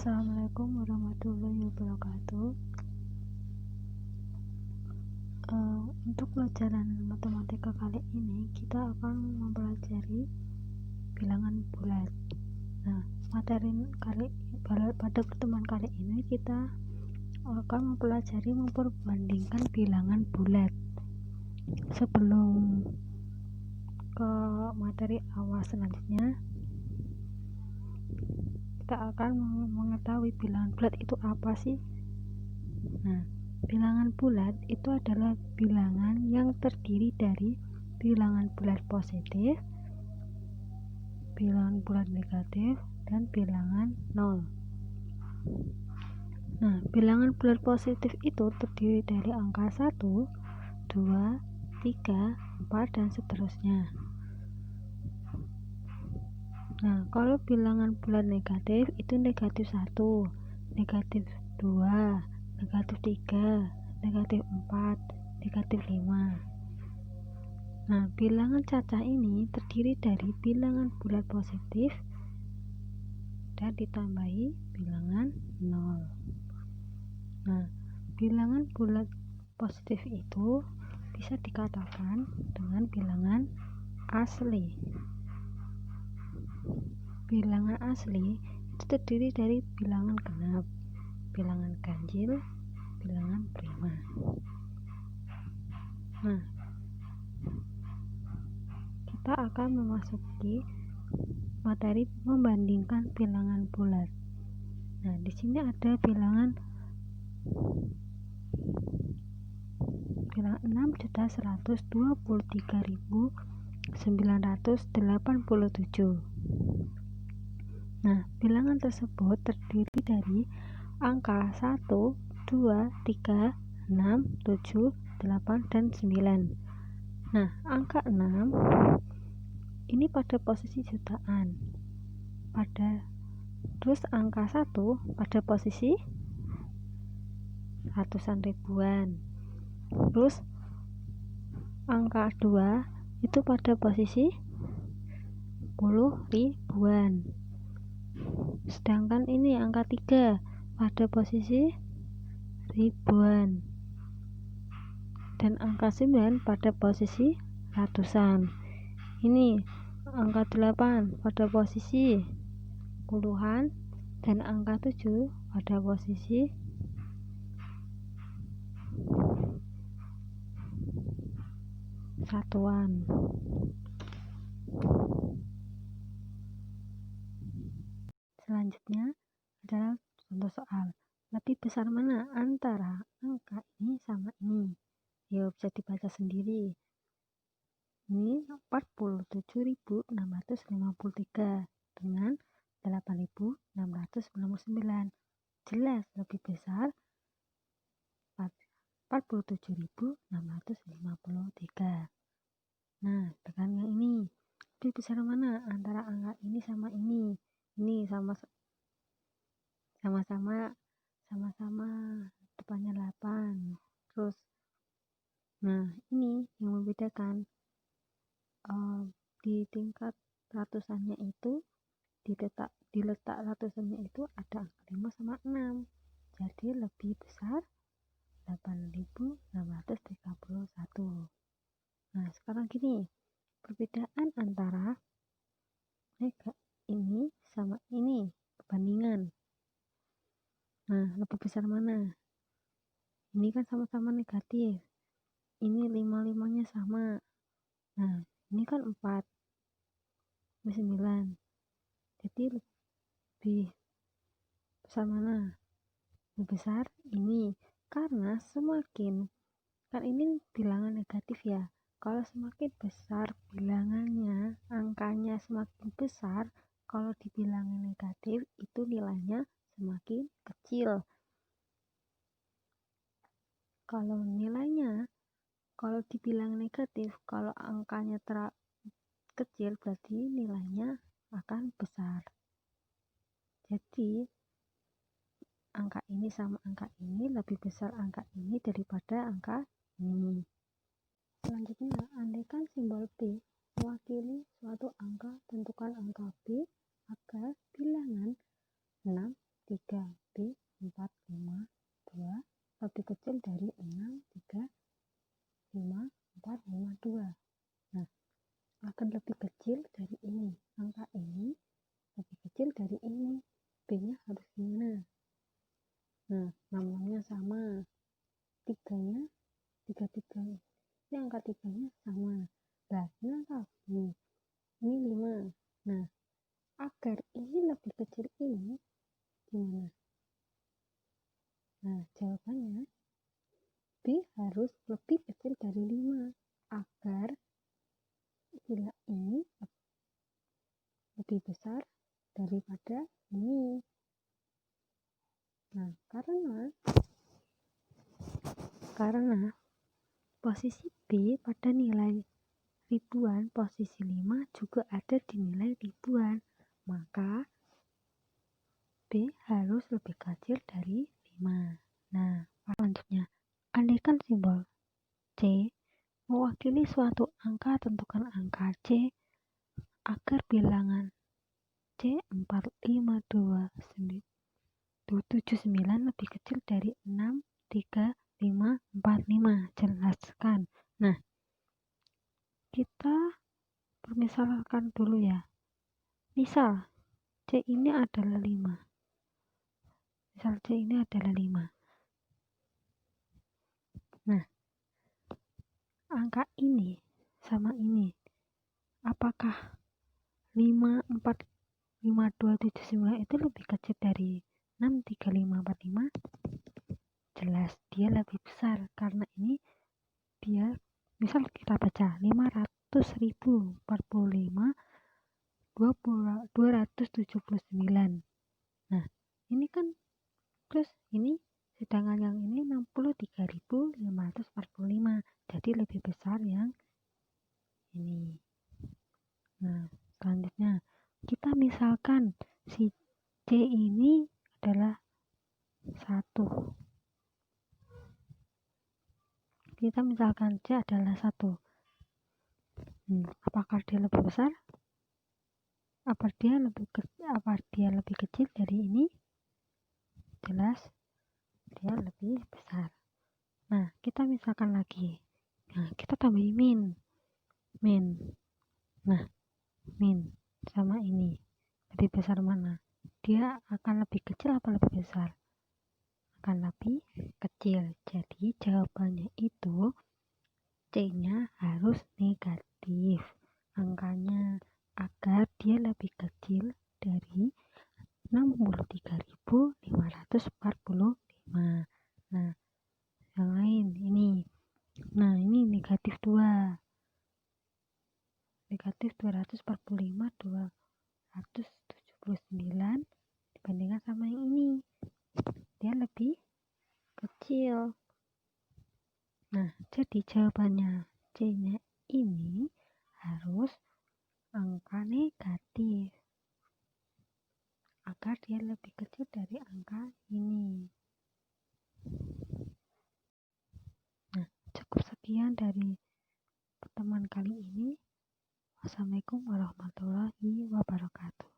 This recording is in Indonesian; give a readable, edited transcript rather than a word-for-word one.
Assalamualaikum warahmatullahi wabarakatuh. Untuk pelajaran matematika kali ini kita akan mempelajari bilangan bulat. Nah, pada pertemuan kali ini kita akan mempelajari memperbandingkan bilangan bulat. Sebelum ke materi awal selanjutnya, kita akan mengetahui bilangan bulat itu apa sih. Nah, bilangan bulat itu adalah bilangan yang terdiri dari bilangan bulat positif, bilangan bulat negatif, dan bilangan nol. Nah, bilangan bulat positif itu terdiri dari angka 1, 2, 3, 4, dan seterusnya. Nah, kalau bilangan bulat negatif itu negatif 1, negatif 2, negatif 3, negatif 4, negatif 5. Nah, bilangan cacah ini terdiri dari bilangan bulat positif dan ditambahi bilangan 0. Nah, bilangan bulat positif itu bisa dikatakan dengan bilangan asli. Bilangan asli itu terdiri dari bilangan genap, bilangan ganjil, bilangan prima. Nah, kita akan memasuki materi membandingkan bilangan bulat. Nah, di sini ada bilangan 6.123.987. Nah, bilangan tersebut terdiri dari angka 1, 2, 3, 6, 7, 8, dan 9. Nah, angka 6 ini pada posisi jutaan. Terus angka 1 pada posisi ratusan ribuan. Terus angka 2 itu pada posisi 10 ribuan. Sedangkan ini angka 3 pada posisi ribuan. Dan angka 9 pada posisi ratusan. Ini angka 8 pada posisi puluhan, dan angka 7 pada posisi satuan. Selanjutnya adalah contoh soal. Lebih besar mana antara angka ini sama ini? Yuk, bisa dibaca sendiri. Ini 47.653 dengan 8.699. Jelas lebih besar 47.653. Nah, tekan yang ini. Lebih besar mana antara angka ini sama ini? Ini sama-sama depannya 8. Terus nah, ini yang membedakan di tingkat ratusannya itu diletak ratusannya itu ada angka 5 sama 6. Jadi lebih besar 8.631. Nah, sekarang gini, perbedaan antara ini sama ini, perbandingan. Nah, lebih besar mana? Ini kan sama-sama negatif. Ini 5-5-nya sama. Nah, ini kan 4, ini 9. Jadi lebih besar mana? Lebih besar ini. Karena semakin, kan ini bilangan negatif ya. Kalau semakin besar bilangannya, angkanya semakin besar, kalau di bilangan negatif itu nilainya semakin kecil. Kalau di bilangan negatif, kalau angkanya kecil berarti nilainya akan besar. Jadi angka ini sama angka ini, lebih besar angka ini daripada angka ini. Selanjutnya, andaikan simbol P mewakili suatu angka, tentukan angka B agar bilangan 6 3, B 4, 5, 2 lebih kecil dari 6, 3, 5, 4, 5, 2. Nah, akan lebih kecil dari ini. Angka ini lebih kecil dari ini. B-nya harus gimana? Nah, namanya sama. Tiganya, tiga. Ini angka 3-nya sama. Nah, ini angka ini 5. Nah, agar ini lebih kecil ini gimana? Nah, jawabannya B harus lebih kecil dari 5 agar bila ini lebih besar daripada ini. Nah, karena posisi B pada nilai ribuan, posisi 5 juga ada di nilai ribuan, maka B harus lebih kecil dari 5. Nah, selanjutnya, andaikan simbol C mewakili suatu angka, tentukan angka C agar bilangan C 45279 lebih kecil dari 6, 3, 5, 4, 5. Jelaskan. Nah, kita permisalkan dulu ya. Misal C ini adalah 5. Misal C ini adalah 5. Nah, angka ini sama ini. Apakah 5, 4, 5, 2, 7, 9 itu lebih kecil dari 6, 3, 5, 4, 5? Jelas dia lebih besar karena ini dia, misal kita baca 500.045 279. Nah, ini kan terus ini, sedangkan yang ini 63.545. Jadi lebih besar yang ini. Nah, selanjutnya kita misalkan si C ini adalah 1. Kita misalkan C adalah 1. Apakah dia lebih besar? Apa dia lebih kecil dari ini? Jelas dia lebih besar. Nah, kita misalkan lagi. Nah, kita tambahin min. Nah, min sama ini lebih besar mana? Dia akan lebih kecil apa lebih besar? Akan lebih kecil. Jadi jawabannya itu C-nya harus negatif angkanya agar dia lebih kecil dari 63.545. Nah, yang lain ini. Nah, ini negatif 2. Negatif 245.279 dibandingkan sama yang ini. Dia lebih kecil. Nah, jadi jawabannya C-nya ini harus angka negatif agar dia lebih kecil dari angka ini. Nah, cukup sekian dari pertemuan kali ini. Wassalamualaikum warahmatullahi wabarakatuh.